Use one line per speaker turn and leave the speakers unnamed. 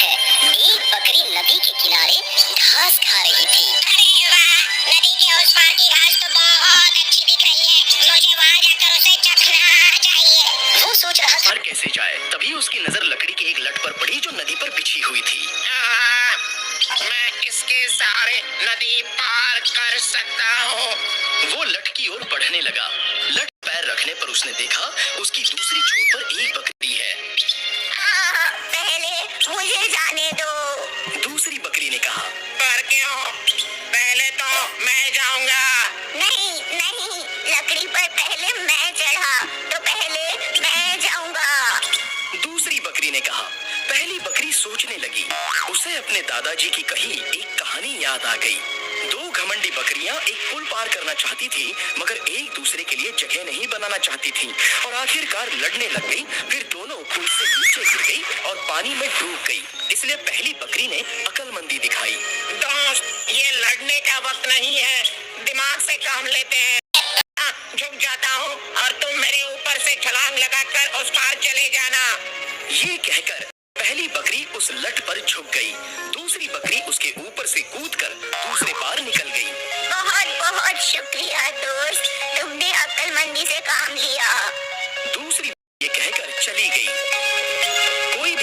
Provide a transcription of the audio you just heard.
है। एक बकरी नदी के किनारे घास खा रही थी।
अरे वाह, नदी के उस पार की घास तो बहुत अच्छी दिख रही है। मुझे वहाँ जाकर उसे चखना चाहिए।
वो सोच रहा था
कैसे जाए, तभी उसकी नजर लकड़ी के एक लट पर पड़ी जो नदी पर बिछी हुई थी।
मैं इसके सहारे नदी पार कर सकता हूँ।
वो लट की ओर बढ़ने लगा। लट पैर रखने पर उसने देखा उसकी दूसरी छोर पर एक बकरी है।
पहले मुझे जाने दो।
दूसरी बकरी ने कहा।
पर क्यों? पहले तो मैं जाऊंगा।
नहीं नहीं, लकड़ी पर पहले मैं चढ़ा तो पहले मैं जाऊंगा।
दूसरी बकरी ने कहा। पहली बकरी सोचने लगी। उसे अपने दादाजी की कही एक कहानी याद आ गई। दो घमंडी बकरियां एक पुल पार करना चाहती थी, मगर एक दूसरे के लिए जगह नहीं बनाना चाहती थी और आखिरकार लड़ने लग गई। फिर दोनों पुल से नीचे गिर गई और पानी में डूब गई। इसलिए पहली बकरी ने अक्लमंदी दिखाई।
दोस्त, ये लड़ने का वक्त नहीं है, दिमाग से काम लेते हैं। झुक जाता हूँ और तुम मेरे ऊपर से छलांग लगाकर उस पार चले जाना।
ये कहकर पहली बकरी उस लट पर झुक गई। दूसरी बकरी उसके ऊपर से कूदकर दूसरे पार निकल गई।
बहुत बहुत शुक्रिया दोस्त, तुमने अक्लमंदी से काम लिया।